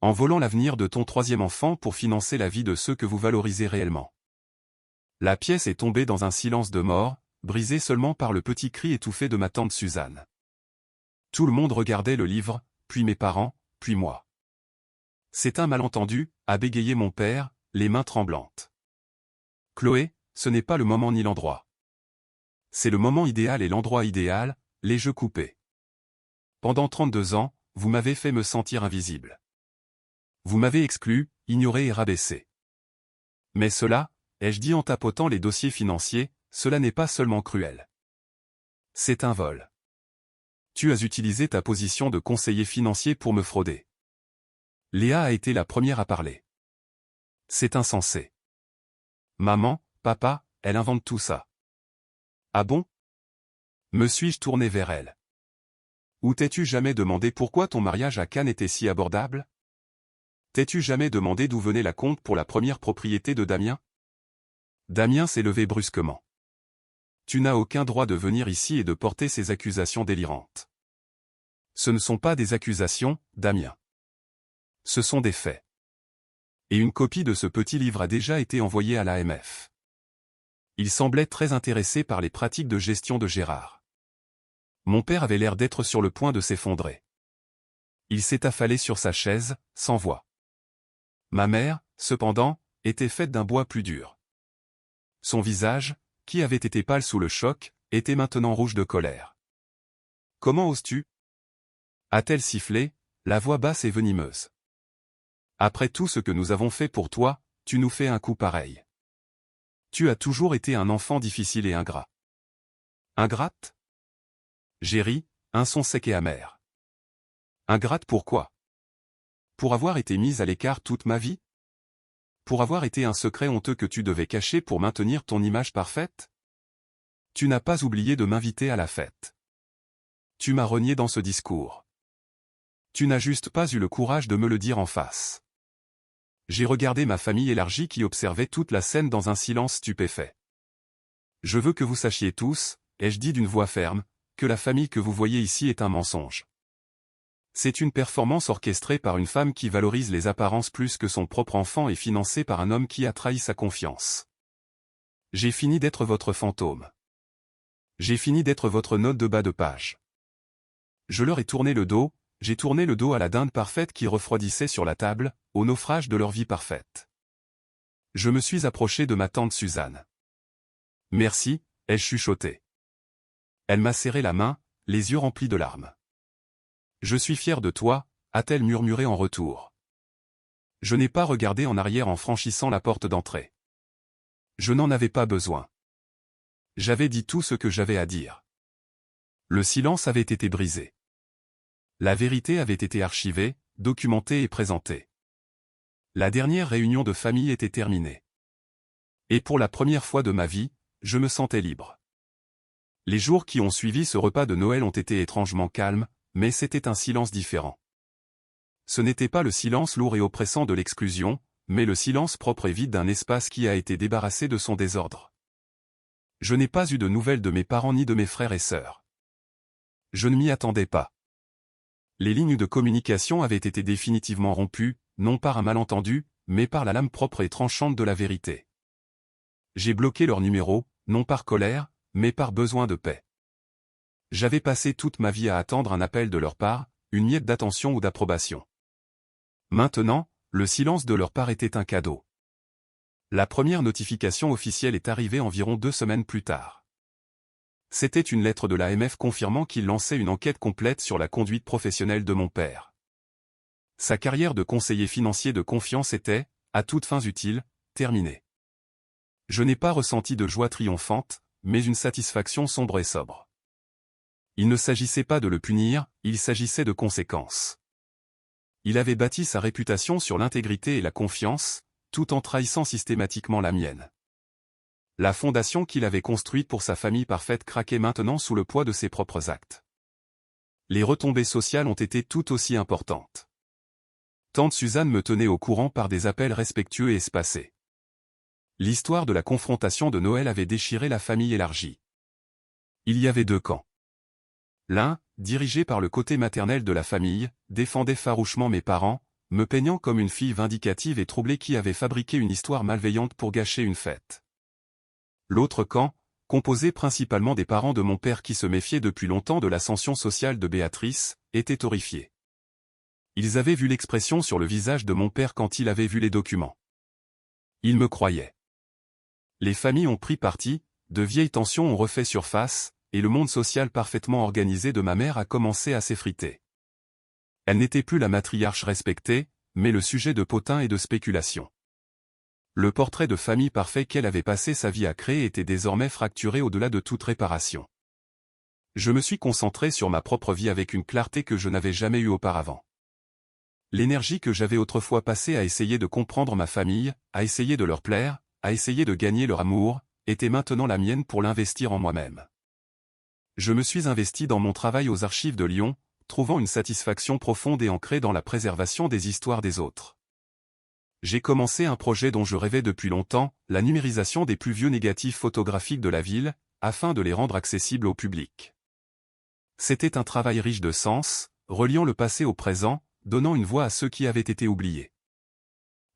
A: En volant l'avenir de ton 3e enfant pour financer la vie de ceux que vous valorisez réellement. La pièce est tombée dans un silence de mort, brisé seulement par le petit cri étouffé de ma tante Suzanne. Tout le monde regardait le livre, puis mes parents, puis moi. « C'est un malentendu », a bégayé mon père, les mains tremblantes. « Chloé, ce n'est pas le moment ni l'endroit. C'est le moment idéal et l'endroit idéal, les jeux coupés. Pendant 32 ans, vous m'avez fait me sentir invisible. Vous m'avez exclu, ignoré et rabaissé. Mais cela, ai-je dit en tapotant les dossiers financiers, cela n'est pas seulement cruel. C'est un vol. Tu as utilisé ta position de conseiller financier pour me frauder. Léa a été la première à parler. C'est insensé. Maman, papa, elle invente tout ça. Ah bon? Me suis-je tourné vers elle. Ou t'es-tu jamais demandé pourquoi ton mariage à Cannes était si abordable? T'es-tu jamais demandé d'où venait la compte pour la première propriété de Damien? Damien s'est levé brusquement. Tu n'as aucun droit de venir ici et de porter ces accusations délirantes. Ce ne sont pas des accusations, Damien. Ce sont des faits. Et une copie de ce petit livre a déjà été envoyée à l'AMF. Il semblait très intéressé par les pratiques de gestion de Gérard. Mon père avait l'air d'être sur le point de s'effondrer. Il s'est affalé sur sa chaise, sans voix. Ma mère, cependant, était faite d'un bois plus dur. Son visage, qui avait été pâle sous le choc, était maintenant rouge de colère. « Comment oses-tu » a-t-elle sifflé, la voix basse et venimeuse. « Après tout ce que nous avons fait pour toi, tu nous fais un coup pareil. Tu as toujours été un enfant difficile et ingrat. » Ingrate? J'ai ri, un son sec et amer. Ingrate pourquoi? Pour avoir été mise à l'écart toute ma vie? Pour avoir été un secret honteux que tu devais cacher pour maintenir ton image parfaite? Tu n'as pas oublié de m'inviter à la fête. Tu m'as renié dans ce discours. Tu n'as juste pas eu le courage de me le dire en face. J'ai regardé ma famille élargie qui observait toute la scène dans un silence stupéfait. Je veux que vous sachiez tous, ai-je dit d'une voix ferme, que la famille que vous voyez ici est un mensonge. C'est une performance orchestrée par une femme qui valorise les apparences plus que son propre enfant et financée par un homme qui a trahi sa confiance. J'ai fini d'être votre fantôme. J'ai fini d'être votre note de bas de page. Je leur ai tourné le dos, j'ai tourné le dos à la dinde parfaite qui refroidissait sur la table, au naufrage de leur vie parfaite. Je me suis approché de ma tante Suzanne. Merci, ai-je chuchoté. Elle m'a serré la main, les yeux remplis de larmes. Je suis fier de toi, a-t-elle murmuré en retour. Je n'ai pas regardé en arrière en franchissant la porte d'entrée. Je n'en avais pas besoin. J'avais dit tout ce que j'avais à dire. Le silence avait été brisé. La vérité avait été archivée, documentée et présentée. La dernière réunion de famille était terminée. Et pour la première fois de ma vie, je me sentais libre. Les jours qui ont suivi ce repas de Noël ont été étrangement calmes, mais c'était un silence différent. Ce n'était pas le silence lourd et oppressant de l'exclusion, mais le silence propre et vide d'un espace qui a été débarrassé de son désordre. Je n'ai pas eu de nouvelles de mes parents ni de mes frères et sœurs. Je ne m'y attendais pas. Les lignes de communication avaient été définitivement rompues, non par un malentendu, mais par la lame propre et tranchante de la vérité. J'ai bloqué leur numéro, non par colère, mais par besoin de paix. J'avais passé toute ma vie à attendre un appel de leur part, une miette d'attention ou d'approbation. Maintenant, le silence de leur part était un cadeau. La première notification officielle est arrivée environ 2 semaines plus tard. C'était une lettre de l'AMF confirmant qu'il lançait une enquête complète sur la conduite professionnelle de mon père. Sa carrière de conseiller financier de confiance était, à toutes fins utiles, terminée. Je n'ai pas ressenti de joie triomphante, mais une satisfaction sombre et sobre. Il ne s'agissait pas de le punir, il s'agissait de conséquences. Il avait bâti sa réputation sur l'intégrité et la confiance, tout en trahissant systématiquement la mienne. La fondation qu'il avait construite pour sa famille parfaite craquait maintenant sous le poids de ses propres actes. Les retombées sociales ont été tout aussi importantes. Tante Suzanne me tenait au courant par des appels respectueux et espacés. L'histoire de la confrontation de Noël avait déchiré la famille élargie. Il y avait 2 camps. L'un, dirigé par le côté maternel de la famille, défendait farouchement mes parents, me peignant comme une fille vindicative et troublée qui avait fabriqué une histoire malveillante pour gâcher une fête. L'autre camp, composé principalement des parents de mon père qui se méfiaient depuis longtemps de l'ascension sociale de Béatrice, était horrifié. Ils avaient vu l'expression sur le visage de mon père quand il avait vu les documents. Ils me croyaient. Les familles ont pris parti, de vieilles tensions ont refait surface, et le monde social parfaitement organisé de ma mère a commencé à s'effriter. Elle n'était plus la matriarche respectée, mais le sujet de potins et de spéculation. Le portrait de famille parfait qu'elle avait passé sa vie à créer était désormais fracturé au-delà de toute réparation. Je me suis concentré sur ma propre vie avec une clarté que je n'avais jamais eue auparavant. L'énergie que j'avais autrefois passée à essayer de comprendre ma famille, à essayer de leur plaire, à essayer de gagner leur amour, était maintenant la mienne pour l'investir en moi-même. Je me suis investi dans mon travail aux Archives de Lyon, trouvant une satisfaction profonde et ancrée dans la préservation des histoires des autres. J'ai commencé un projet dont je rêvais depuis longtemps, la numérisation des plus vieux négatifs photographiques de la ville, afin de les rendre accessibles au public. C'était un travail riche de sens, reliant le passé au présent, donnant une voix à ceux qui avaient été oubliés.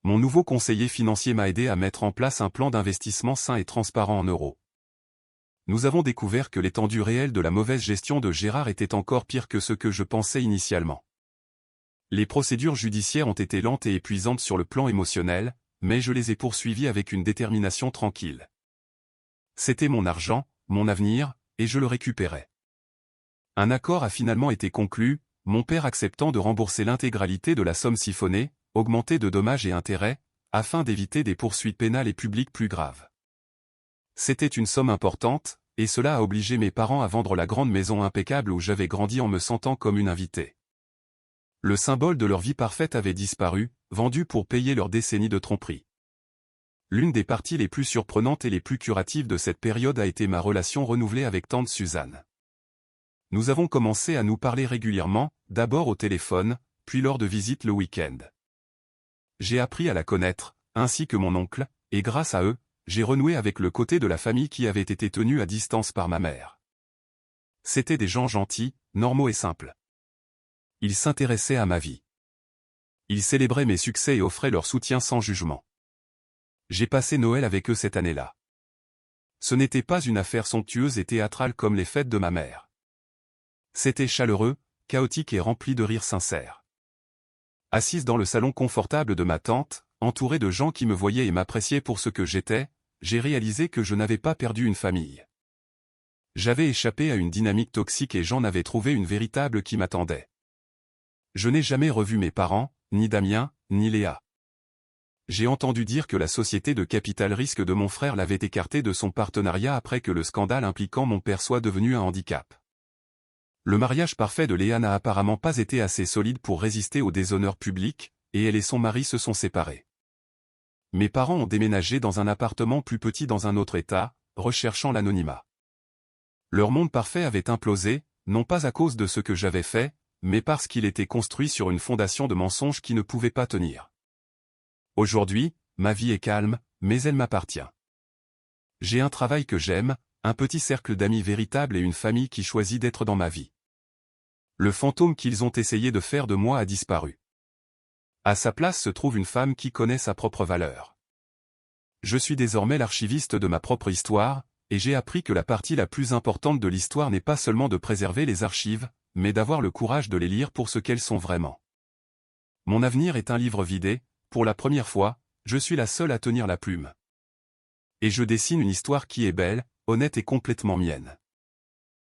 A: Mon nouveau conseiller financier m'a aidé à mettre en place un plan d'investissement sain et transparent en euros. Nous avons découvert que l'étendue réelle de la mauvaise gestion de Gérard était encore pire que ce que je pensais initialement. Les procédures judiciaires ont été lentes et épuisantes sur le plan émotionnel, mais je les ai poursuivies avec une détermination tranquille. C'était mon argent, mon avenir, et je le récupérais. Un accord a finalement été conclu, mon père acceptant de rembourser l'intégralité de la somme siphonnée, augmentée de dommages et intérêts, afin d'éviter des poursuites pénales et publiques plus graves. C'était une somme importante, et cela a obligé mes parents à vendre la grande maison impeccable où j'avais grandi en me sentant comme une invitée. Le symbole de leur vie parfaite avait disparu, vendu pour payer leur décennie de tromperie. L'une des parties les plus surprenantes et les plus curatives de cette période a été ma relation renouvelée avec tante Suzanne. Nous avons commencé à nous parler régulièrement, d'abord au téléphone, puis lors de visites le week-end. J'ai appris à la connaître, ainsi que mon oncle, et grâce à eux, j'ai renoué avec le côté de la famille qui avait été tenu à distance par ma mère. C'étaient des gens gentils, normaux et simples. Ils s'intéressaient à ma vie. Ils célébraient mes succès et offraient leur soutien sans jugement. J'ai passé Noël avec eux cette année-là. Ce n'était pas une affaire somptueuse et théâtrale comme les fêtes de ma mère. C'était chaleureux, chaotique et rempli de rires sincères. Assise dans le salon confortable de ma tante, entourée de gens qui me voyaient et m'appréciaient pour ce que j'étais, j'ai réalisé que je n'avais pas perdu une famille. J'avais échappé à une dynamique toxique et j'en avais trouvé une véritable qui m'attendait. Je n'ai jamais revu mes parents, ni Damien, ni Léa. J'ai entendu dire que la société de capital risque de mon frère l'avait écarté de son partenariat après que le scandale impliquant mon père soit devenu un handicap. Le mariage parfait de Léa n'a apparemment pas été assez solide pour résister au déshonneur public, et elle et son mari se sont séparés. Mes parents ont déménagé dans un appartement plus petit dans un autre état, recherchant l'anonymat. Leur monde parfait avait implosé, non pas à cause de ce que j'avais fait, mais parce qu'il était construit sur une fondation de mensonges qui ne pouvait pas tenir. Aujourd'hui, ma vie est calme, mais elle m'appartient. J'ai un travail que j'aime, un petit cercle d'amis véritables et une famille qui choisit d'être dans ma vie. Le fantôme qu'ils ont essayé de faire de moi a disparu. À sa place se trouve une femme qui connaît sa propre valeur. Je suis désormais l'archiviste de ma propre histoire, et j'ai appris que la partie la plus importante de l'histoire n'est pas seulement de préserver les archives, mais d'avoir le courage de les lire pour ce qu'elles sont vraiment. Mon avenir est un livre vidé, pour la première fois, je suis la seule à tenir la plume. Et je dessine une histoire qui est belle, honnête et complètement mienne.